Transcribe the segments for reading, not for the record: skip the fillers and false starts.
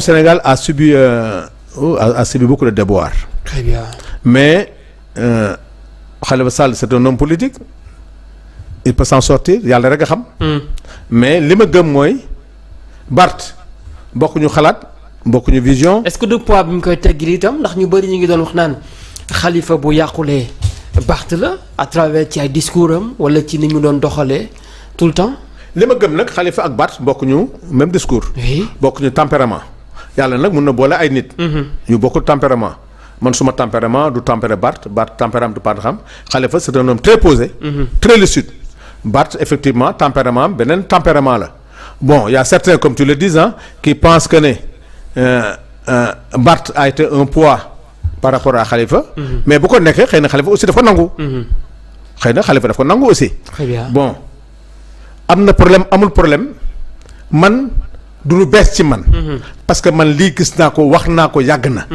Sénégal a subi beaucoup de déboires. Très bien. Mais Khalifa Sall c'est un homme politique. Il peut s'en sortir yàlla rek a xam. mais li ma gëm mooy Barth bokkuñu xalaat bokkuñu vision. est-ce que du poids bi mu koy teggil itam ndax ñu bëri ñu ngi doon wax naan Khalifa bu yàqulee Barth la à travers ci ay discours am wala ci ni mu doon doxalee tout le temps. li ma gëm nag Khalifa ak Barth bokkuñu même discours. oui bokkuñu tempérament. yàlla nag mun na boole ay nit. yu bokkul tempérament. man suma tempérament du tempéré Barth tempérament du Barth xam Khalifa c'est un homme très posé. très lucide. Barth effectivement tempérament beneen tempérament la bon il y a certains comme tu le dis qui pensent que ne Barth a été un poids par rapport à Khalifa. mais bu ko nekkee xëy na Khalifa aussi daf ko nangu. xëy na Khalifa daf ko nangu aussi. très bien bon am na problème amul problème man du lu bees ci man. parce que man lii gis naa ko wax naa ko yàgg na.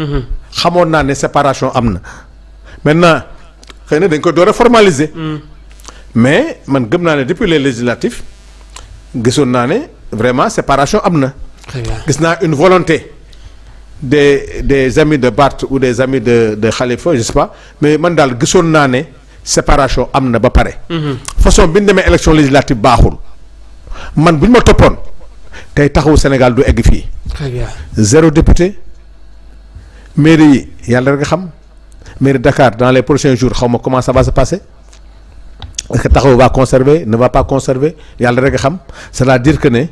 xamoon naa ne séparation am na maintenant xëy na dañ ko door a formaliser. mais man gëm naa ne depuis les législatives gisoon naa ne vraiment séparation am na. très bien gis naa une volonté des amis de Barth ou des amis de Khalifa je sais pas mais man daal gisoon naa ne séparation am na ba pare. façon bi ñu demee élection législative baaxul man bu ñu ma toppoon tey taxawu Sénégal du egg fii. très bien 0 député mairie yi yàlla rek nga xam mairie Dakar dans les prochains jours xaw ma comment ça va se passer. est-ce que taxaw va conserver ne va pas conserver yàlla rek a xam c'est-à-dire que ne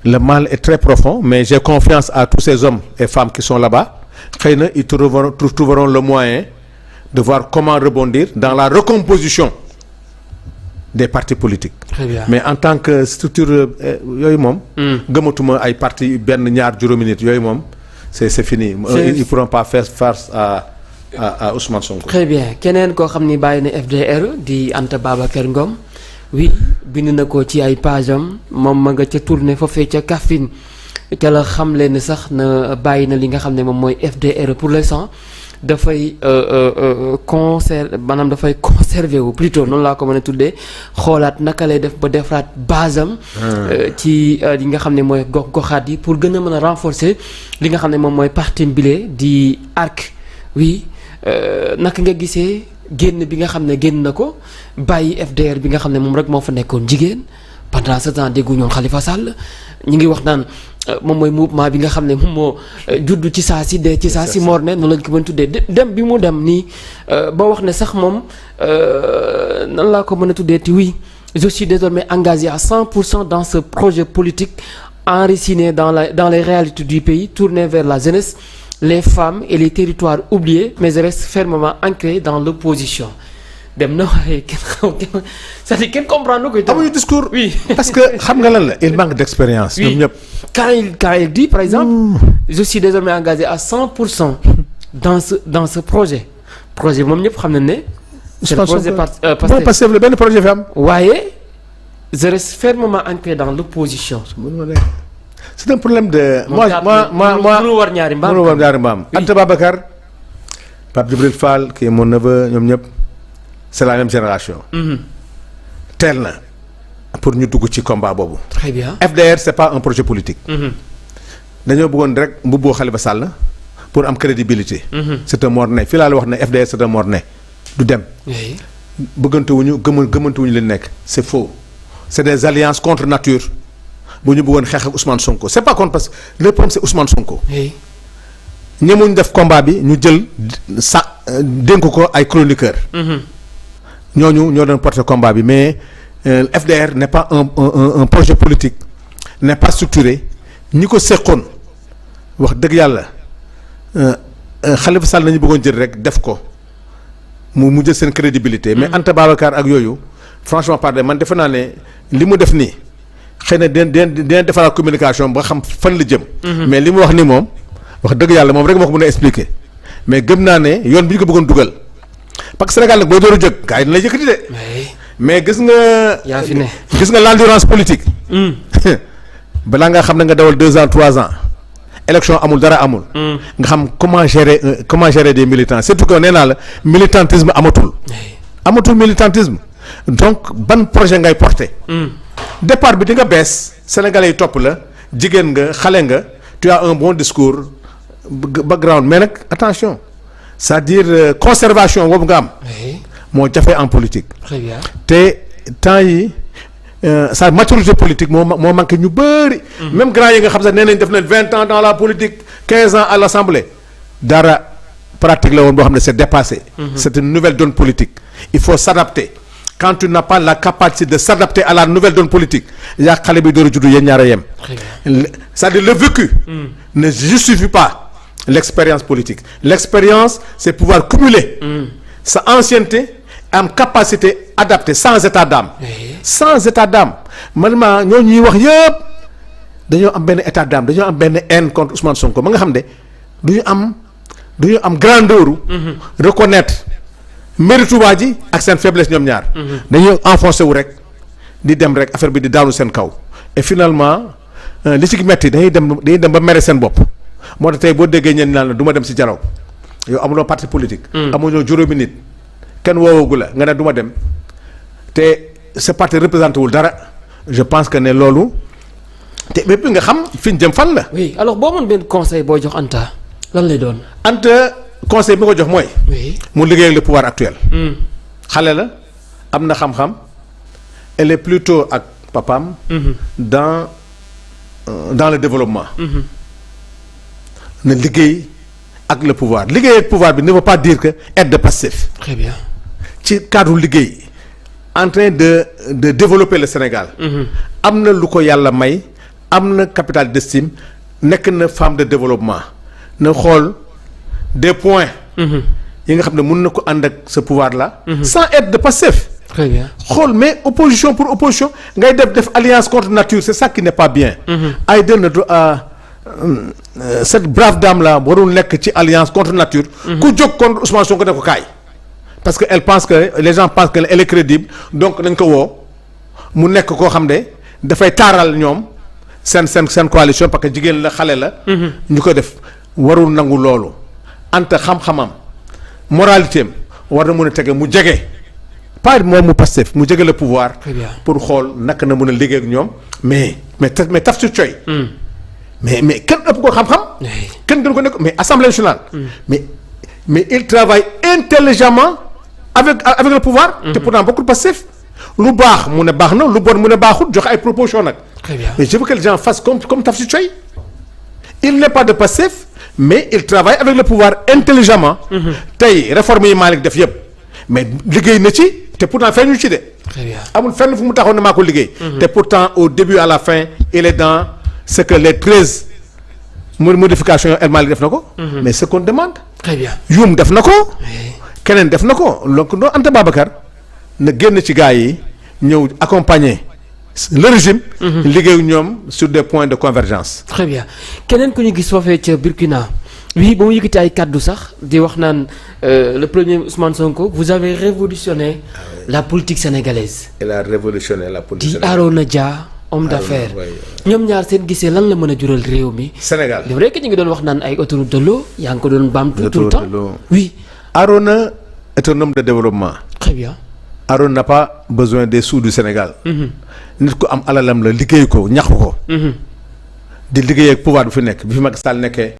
le mal est très profond mais j'ai confiance à tous ces hommes et femmes qui sont là-bas xëy na ils trouveront le moyen de voir comment rebondir dans la recomposition des partis politiques. très bien mais en tant que structure yooyu moom. gëmatuma ay partis benn ñaar juróomi nit yooyu moom c'est fini. ils pourront pas faire face à Ousmane Sonko. très bien keneen koo xam ni bàyyi na FDR di Anta Babacar Ngom oui bind na ko ci ay page am moom ma nga ca tournée foofee ca Kaffrine ca la xam leen ni sax na bàyyi na li nga xam ne moom mooy FDR pour l'instant dafay maanaam dafay conserver wu plutôt noonu laa ko mën a tuddee xoolaat naka lay def ba defaraat base am. ci li nga xam ne mooy gox-goxaat yi pour gën a mën a renforcer li nga xam ne moom mooy parti bile di ARC oui. naka nga gisee génn bi nga xam ne génn na ko bàyyi FDR bi nga xam ne moom rek moo fa nekkoon jigéen pendant ce temps déggu ñoon Khalifa Sall ñu ngi wax naan moom mooy mouvement bi nga xam ne moom moo judd ci saa si dee ci saa si mor ne noonu lañ ko mën tuddee dem bi mu dem nii ba wax ne sax moom nan laa ko mën a tuddee ti oui je suis désormais engagé à 100% dans ce projet politique enraciné dans les réalités du pays tourné vers la jeunesse les femmes et les territoires oubliés mais je reste fermement ancré dans l'opposition dem na waaye c'est-à-dire kenn comprendre ko itam. amuñu discours. oui parce que xam nga lan la il manque d'expérience. ñoom ñëpp quand il dit par exemple. je suis désormais engagé à 100% dans ce projet moom ñëpp xam nañ ne. c'est le projet parce que le benn projet fi am. waaye je reste fermement ancré dans l'opposition. c'est un problème de. mënu war ñaari mbaam. Anta Babacar Pape Djibril Fall qui est mon neveu ñoom ñëpp c'est la même génération. teel na pour ñu dugg ci combat boobu. très bien FDR c'est pas un projet politique. dañoo bëggoon rek mbubboo Khalifa Sall pour am crédibilité. c'est un morne fii laa la wax ne FDR c'est un morne du dem. bëggantewuñu gëmantewuñu leen nekk c'est faux c'est des alliances contre nature. bu ñu bëggoon xeex ak Ousmane Sonko c'est pas contre parce que le problème c'est Ousmane Sonko. ñemuñ def combat bi ñu jël dénk ko ay chroniqueurs. ñooñu ñoo doon porter combat bi mais FDR n'est pas un projet politique n'est pas structuré ñi ko seqoon wax dëgg yàlla Khalifa Sall nañu bëggoon jël rek def ko mu jël seen crédibilité. mais Anta Babacar ak yooyu franchement parler man defe naa ne li mu def nii. xëy na dina defaraat communication ba xam fan la jëm. mais li mu wax ni moom wax dëgg yàlla moom rek moo ko mën a expliquer mais gëm naa ne yoon bi ñu ko bëggoon dugal parce que Sénégal nag boo door a jóg gars yi dina la yëkkati de. mais gis nga. yaa fi ne gis nga l'endurance politique. balaa nga xam ne nga dawal 2 ans 3 ans élection amul dara amul. nga xam comment gérer des militants surtout que nee naa la militantisme amatul militantisme donc ban projet ngay porter. départ bi di nga bees sénégalais yi topp la jigéen nga xale nga tu as un bon discours background mais nag attention c'est-à-dire conservation boobu nga am. moo jafe en politique. Très bien. te temps yi sa maturité politique moo manqué ñu bëri. même grand yi nga xam sax nee nañ def nañ 20 ans dans la politique 15 ans à l'Assemblée dara pratique la woon boo xam ne c'est dépassé. C'est une nouvelle donne politique. Il faut s'adapter. Quand tu n'as pas la capacité de s'adapter à la nouvelle donne politique yaa xale bi door a juddu yéen ñaar a yem. C'est-à-dire le vécu ne justifie pas l'expérience politique. L'expérience c'est pouvoir cumuler sa ancienneté am capacité adaptée sans état d'âme. Sans état d'âme man ñoo ñuy wax yëpp dañoo am benn état d'âme dañoo am benn haine contre Ousmane Sonko ma nga xam ne du ñu am grandeur reconnaître mérite waa ji ak seen faiblesse ñoom ñaar. dañuy enfoncé wu rek di dem rek affaire bi di daanu seen kaw et finalement li ci metti dañuy dem ba mere seen bopp moo tax tey boo déggee ñenn naan la du ma dem si dialogue yow amuloo parti politique. amuñoo juróomi nit kenn woowagu la nga ne du ma dem te sa parti représenté wul dara je pense que ne loolu te bépp nga xam fi ñu jëm fan la. oui alors boo mën benn conseil boo jox Anta lan lay doon. Anta conseil bi nga ko jox mooy. oui mu liggéey ak le pouvoir actuel. xale la am na xam-xam elle est plutôt ak papaam. dans le développement. na liggéey ak le pouvoir liggéey ak pouvoir bi ne veut pas dire que être de passif. très bien. ci cadre liggéey en train de développer le Sénégal. am na lu ko yàlla may am na capital d'estime nekk na femme de développement na xool des points. yi nga xam ne mën na ko ànd ak ce pouvoir là. sans être de passif. très bien. xool mais opposition pour opposition ngay def alliance contre nature c'est ça qui n'est pas bien. ay dënn cette brave dame là warul nekk ci alliance contre nature. ku jóg contre Ousmane Sonko ne ko kaay. parce que elle pense que les gens pensent que elle est crédible donc dañ ko woo mu nekk koo xam ne dafay taaral ñoom seen coalition parce que jigéen la xale la. ñu ko def warul nangu loolu. Anta xam-xamam moralité am war na mën a tege mu jege pas moom mu Pastef mu jege le pouvoir. pour xool naka na mën a liggéey ak ñoom mais Tafsir Thioye. mais kenn ëpp ko xam-xam. kenn gën ko nekk mais Assemblée nationale. mais il travaille intelligemment avec le pouvoir. te pourtant bokkul Pastef lu baax mu ne baax na lu bon mu ne baaxul joxe ay propositions nag. très bien. mais je veux que les gens fassent comme Tafsir Thioye. il n'est pas de Pastef mais il travaille avec le pouvoir intelligemment. tey réforme yi Malick def yëpp mais liggéey na ci te pourtant feeñu ci de. très bien. amul fenn fu mu taxaw ne maa ko liggéey. te pourtant au début à la fin il est dans ce que les 13 modifications El Malick def na ko. mais ce qu'on demande. très bien. Youm def na ko. keneen def na ko donc doo Anta Babacar na génn ci gars yi ñëw accompagner le régime. liggéeyu ñoom sur des points de convergence. très bien keneen ku ñu gis foofee ca Burkina oui ba mu yëkkati ay kaddu sax di wax naan le premier Ousmane Sonko vous avez révolutionné la politique sénégalaise. il a révolutionné la politique sénégalaise. di Arona Dia homme d'affaires ñoom ñaar seen gisee lan la mën a jural réew mi. Sénégal c'est vrai que ñu ngi doon wax naan ay autoroute de l'eau yaa ngi ko doon baamtu tout le temps oui. Arona est un homme de développement. très bien. Arona n'a pas besoin des sous du Sénégal. nit ko am alalam la liggéey ko ñax ko. di liggéey ak pouvoir bi fi nekk bi fi Macky Sall nekkee.